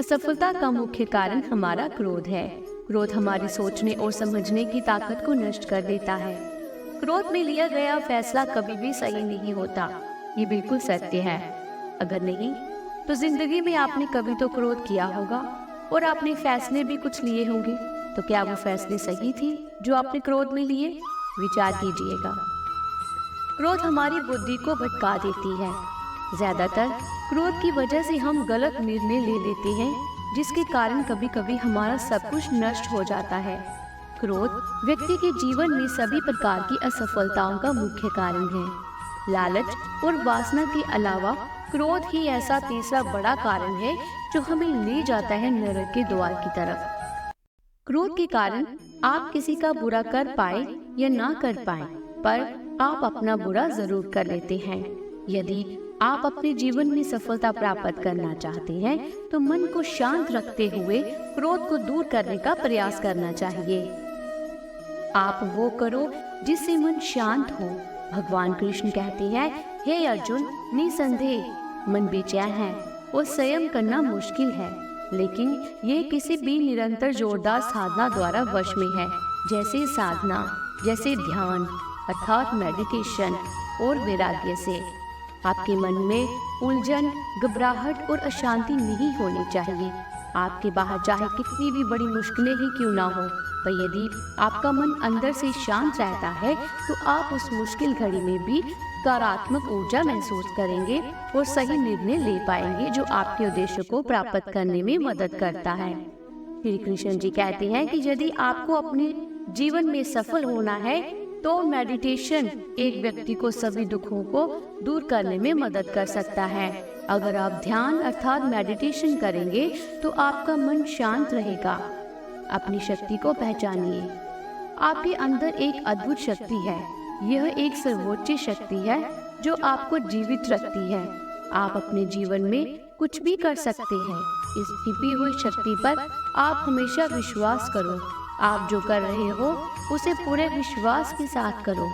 असफलता का मुख्य कारण हमारा क्रोध है। क्रोध हमारी सोचने और समझने की ताकत को नष्ट कर देता है। क्रोध में लिया गया फैसला कभी भी सही नहीं होता, ये बिल्कुल सत्य है। अगर नहीं तो जिंदगी में आपने कभी तो क्रोध किया होगा और आपने फैसले भी कुछ लिए होंगे। तो क्या वो फैसले सही थे जो आपने क्रोध में लिए? विचार कीजिएगा। क्रोध हमारी बुद्धि को भटका देती है। ज्यादातर क्रोध की वजह से हम गलत निर्णय ले लेते हैं, जिसके कारण कभी कभी हमारा सब कुछ नष्ट हो जाता है। क्रोध व्यक्ति के जीवन में सभी प्रकार की असफलताओं का मुख्य कारण है। लालच और वासना के अलावा क्रोध ही ऐसा तीसरा बड़ा कारण है जो हमें ले जाता है नरक के द्वार की तरफ। क्रोध के कारण आप किसी का बुरा कर पाए या ना कर पाए, पर आप अपना बुरा जरूर कर लेते हैं। यदि आप अपने जीवन में सफलता प्राप्त करना चाहते हैं तो मन को शांत रखते हुए क्रोध को दूर करने का प्रयास करना चाहिए। आप वो करो जिससे मन शांत हो। भगवान कृष्ण कहते हैं, हे अर्जुन, निसंदेह मन बेचैन है और संयम करना मुश्किल है, लेकिन ये किसी भी निरंतर जोरदार साधना द्वारा वश में है। जैसे ध्यान अर्थात मेडिटेशन और वैराग्य से। आपके मन में उलझन, घबराहट और अशांति नहीं होनी चाहिए। आपके बाहर चाहे कितनी भी बड़ी मुश्किलें ही क्यों ना हो, पर यदि आपका मन अंदर से शांत रहता है तो आप उस मुश्किल घड़ी में भी सकारात्मक ऊर्जा महसूस करेंगे और सही निर्णय ले पाएंगे, जो आपके उद्देश्य को प्राप्त करने में मदद करता है। श्री कृष्ण जी कहते हैं कि यदि आपको अपने जीवन में सफल होना है तो मेडिटेशन एक व्यक्ति को सभी दुखों को दूर करने में मदद कर सकता है। अगर आप ध्यान अर्थात मेडिटेशन करेंगे तो आपका मन शांत रहेगा। अपनी शक्ति को पहचानिए। आपके अंदर एक अद्भुत शक्ति है। यह एक सर्वोच्च शक्ति है जो आपको जीवित रखती है। आप अपने जीवन में कुछ भी कर सकते हैं। इस छिपी हुई शक्ति पर आप हमेशा विश्वास करो। आप जो कर रहे हो उसे पूरे विश्वास के साथ करो।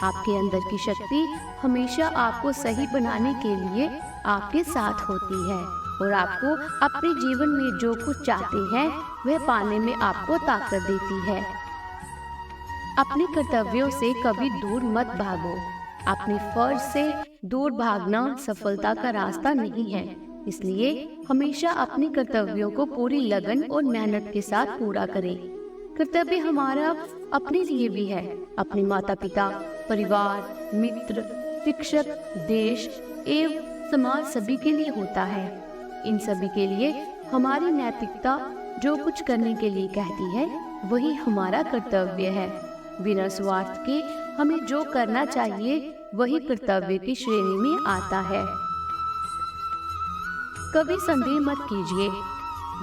आपके अंदर की शक्ति हमेशा आपको सही बनाने के लिए आपके साथ होती है और आपको अपने जीवन में जो कुछ चाहते हैं वह पाने में आपको ताकत देती है। अपने कर्तव्यों से कभी दूर मत भागो। अपने फर्ज से दूर भागना सफलता का रास्ता नहीं है, इसलिए हमेशा अपने कर्तव्यों को पूरी लगन और मेहनत के साथ पूरा करें। कर्तव्य हमारा अपने लिए भी है, अपने माता पिता, परिवार, मित्र, शिक्षक, देश एवं समाज सभी के लिए होता है। इन सभी के लिए हमारी नैतिकता जो कुछ करने के लिए कहती है वही हमारा कर्तव्य है। बिना स्वार्थ के हमें जो करना चाहिए वही कर्तव्य की श्रेणी में आता है। कभी संदेह मत कीजिए।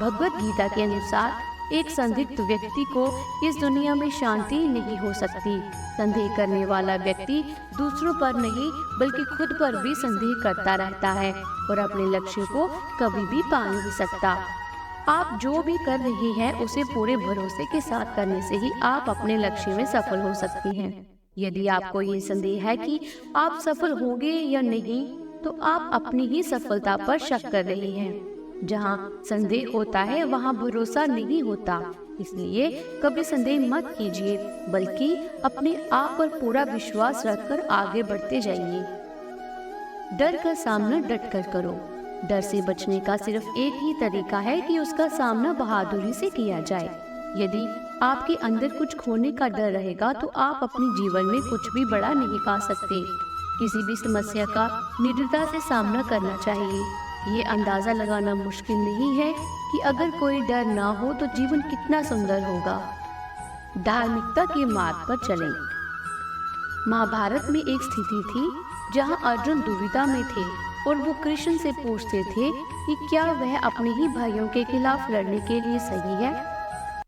भगवत गीता के अनुसार एक संदिग्ध व्यक्ति को इस दुनिया में शांति नहीं हो सकती। संदेह करने वाला व्यक्ति दूसरों पर नहीं बल्कि खुद पर भी संदेह करता रहता है और अपने लक्ष्य को कभी भी पा नहीं सकता। आप जो भी कर रहे हैं उसे पूरे भरोसे के साथ करने से ही आप अपने लक्ष्य में सफल हो सकते हैं। यदि आपको ये संदेह है कि आप सफल होंगे या नहीं, तो आप अपनी ही सफलता पर शक कर रहे हैं। जहाँ संदेह होता है वहाँ भरोसा नहीं होता, इसलिए कभी संदेह मत कीजिए, बल्कि अपने आप पर पूरा विश्वास रखकर आगे बढ़ते जाइए। डर का सामना डट कर करो। डर से बचने का सिर्फ एक ही तरीका है कि उसका सामना बहादुरी से किया जाए। यदि आपके अंदर कुछ खोने का डर रहेगा तो आप अपने जीवन में कुछ भी बड़ा नहीं पा सकते। किसी भी समस्या का निडरता से सामना करना चाहिए। ये अंदाजा लगाना मुश्किल नहीं है कि अगर कोई डर ना हो तो जीवन कितना सुंदर होगा। धार्मिकता के मार्ग पर चलें। महाभारत में एक स्थिति थी जहां अर्जुन दुविधा में थे और वो कृष्ण से पूछते थे कि क्या वह अपने ही भाइयों के खिलाफ लड़ने के लिए सही है।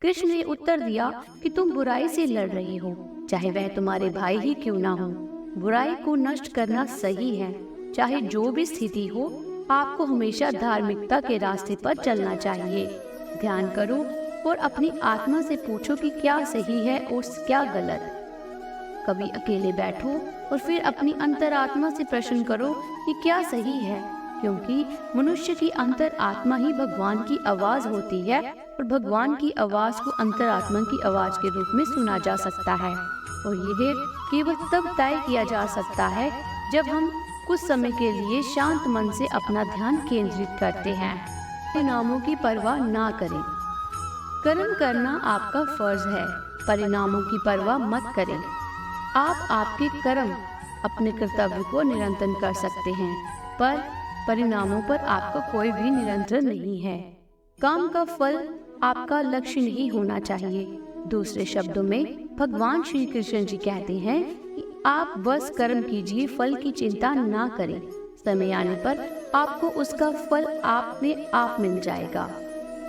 कृष्ण ने उत्तर दिया कि तुम बुराई से लड़ रहे हो, चाहे वह तुम्हारे भाई ही क्यों ना हो। बुराई को नष्ट करना सही है। चाहे जो भी स्थिति हो, आपको हमेशा धार्मिकता के रास्ते पर चलना चाहिए। ध्यान करो और अपनी आत्मा से पूछो कि क्या सही है और क्या गलत। कभी अकेले बैठो और फिर अपनी अंतरात्मा से प्रश्न करो कि क्या सही है क्योंकि मनुष्य की अंतर आत्मा ही भगवान की आवाज होती है और भगवान की आवाज को अंतरात्मा की आवाज के रूप में सुना जा सकता है। और यह केवल तब तय किया जा सकता है जब हम कुछ समय के लिए शांत मन से अपना ध्यान केंद्रित करते हैं। परिणामों की परवाह ना करें। कर्म करना आपका फर्ज है, परिणामों की परवाह मत करें। आप आपके कर्म अपने कर्तव्य को निरंतर कर सकते हैं, पर परिणामों पर आपका कोई भी नियंत्रण नहीं है। काम का फल आपका लक्ष्य नहीं होना चाहिए। दूसरे शब्दों में भगवान श्री कृष्ण जी कहते हैं कि आप बस कर्म कीजिए, फल की चिंता ना करें। समय आने पर आपको उसका फल आपने आप मिल जाएगा।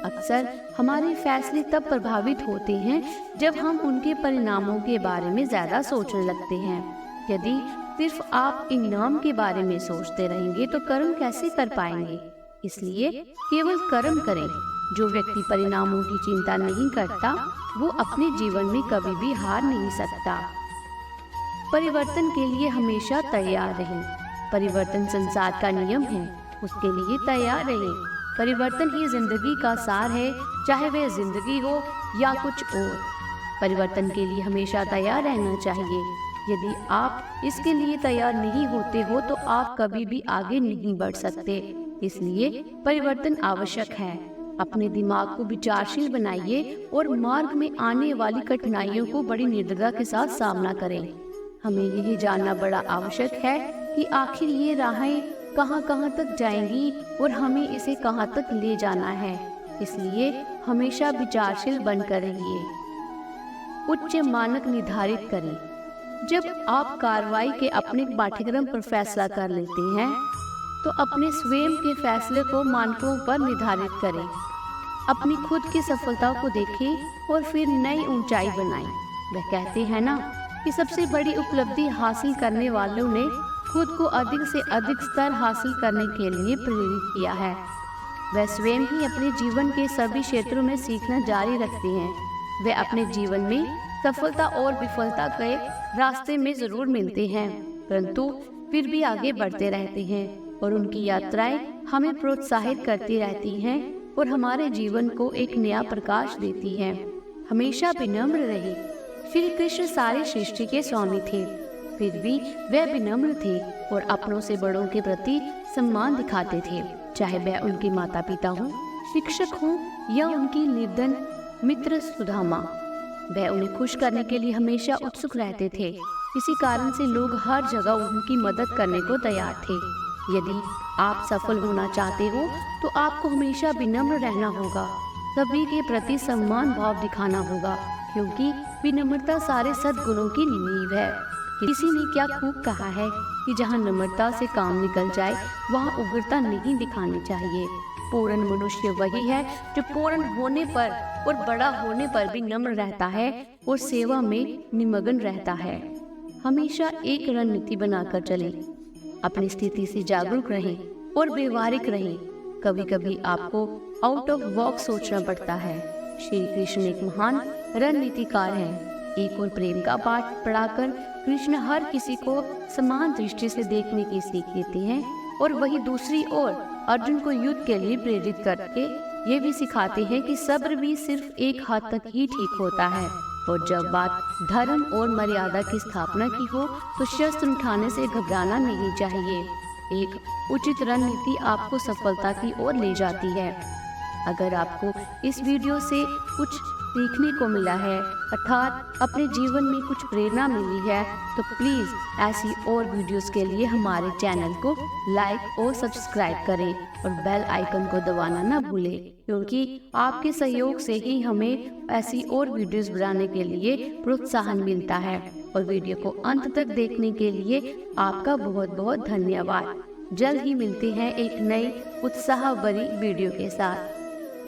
अक्सर हमारे फैसले तब प्रभावित होते हैं जब हम उनके परिणामों के बारे में ज्यादा सोचने लगते हैं। यदि सिर्फ आप इनाम के बारे में सोचते रहेंगे तो कर्म कैसे कर पाएंगे। इसलिए केवल कर्म करें। जो व्यक्ति परिणामों की चिंता नहीं करता वो अपने जीवन में कभी भी हार नहीं सकता। परिवर्तन के लिए हमेशा तैयार रहें। परिवर्तन संसार का नियम है, उसके लिए तैयार रहें। परिवर्तन ही जिंदगी का सार है, चाहे वह जिंदगी हो या कुछ और। परिवर्तन के लिए हमेशा तैयार रहना चाहिए। यदि आप इसके लिए तैयार नहीं होते हो तो आप कभी भी आगे नहीं बढ़ सकते। इसलिए परिवर्तन आवश्यक है। अपने दिमाग को विचारशील बनाइए और मार्ग में आने वाली कठिनाइयों को बड़ी निर्दयता के साथ सामना करें। हमें यही जानना बड़ा आवश्यक है कि आखिर ये राहें कहां कहां तक जाएंगी और हमें इसे कहां तक ले जाना है। इसलिए हमेशा विचारशील बनकर रहिए। उच्च मानक निर्धारित करें। जब आप कार्रवाई के अपने पाठ्यक्रम पर फैसला कर लेते हैं तो अपने स्वयं के फैसले को मानकों पर निर्धारित करें। अपनी खुद की सफलता को देखें और फिर नई ऊंचाई बनाएं। वह कहते हैं ना कि सबसे बड़ी उपलब्धि हासिल करने वालों ने खुद को अधिक से अधिक स्तर हासिल करने के लिए प्रेरित किया है। वह स्वयं ही अपने जीवन के सभी क्षेत्रों में सीखना जारी रखते हैं। वे अपने जीवन में सफलता और विफलता के रास्ते में जरूर मिलते हैं, परंतु फिर भी आगे बढ़ते रहते हैं और उनकी यात्राएं हमें प्रोत्साहित करती रहती हैं और हमारे जीवन को एक नया प्रकाश देती हैं। हमेशा विनम्र रहे। श्री कृष्ण सारी सृष्टि के स्वामी थे, फिर भी वह विनम्र थे और अपनों से बड़ों के प्रति सम्मान दिखाते थे, चाहे वह उनके माता पिता हों, शिक्षक हों या उनकी निर्धन मित्र सुदामा। वह उन्हें खुश करने के लिए हमेशा उत्सुक रहते थे। इसी कारण से लोग हर जगह उनकी मदद करने को तैयार थे। यदि आप सफल होना चाहते हो तो आपको हमेशा विनम्र रहना होगा। सभी के प्रति सम्मान भाव दिखाना होगा, क्योंकि विनम्रता सारे सद्गुणों की नींव है। किसी ने क्या खूब कहा है कि जहाँ नम्रता से काम निकल जाए वहाँ उग्रता नहीं दिखानी चाहिए। पूर्ण मनुष्य वही है जो पूर्ण होने पर और बड़ा होने पर भी नम्र रहता है और सेवा में निमग्न रहता है। हमेशा एक रणनीति बनाकर चलें। अपनी स्थिति से जागरूक रहें और व्यवहारिक रहें। कभी कभी आपको आउट ऑफ बॉक्स सोचना पड़ता है। श्री कृष्ण एक महान रणनीतिकार हैं। एक और प्रेम का पाठ पढ़ाकर कृष्ण हर किसी को समान दृष्टि से देखने की सीख देते हैं और वही दूसरी ओर अर्जुन को युद्ध के लिए प्रेरित करके ये भी सिखाते हैं कि सब्र भी सिर्फ एक हद तक ही ठीक होता है। और जब बात धर्म और मर्यादा की स्थापना की हो तो शस्त्र उठाने से घबराना नहीं चाहिए। एक उचित रणनीति आपको सफलता की ओर ले जाती है। अगर आपको इस वीडियो से कुछ सीखने को मिला है, अर्थात अपने जीवन में कुछ प्रेरणा मिली है, तो प्लीज़ ऐसी और वीडियोस के लिए हमारे चैनल को लाइक और सब्सक्राइब करें और बेल आइकन को दबाना ना भूलें, क्योंकि आपके सहयोग से ही हमें ऐसी और वीडियोस बनाने के लिए प्रोत्साहन मिलता है। और वीडियो को अंत तक देखने के लिए आपका बहुत बहुत धन्यवाद। जल्द ही मिलते हैं एक नई उत्साह भरी वीडियो के साथ।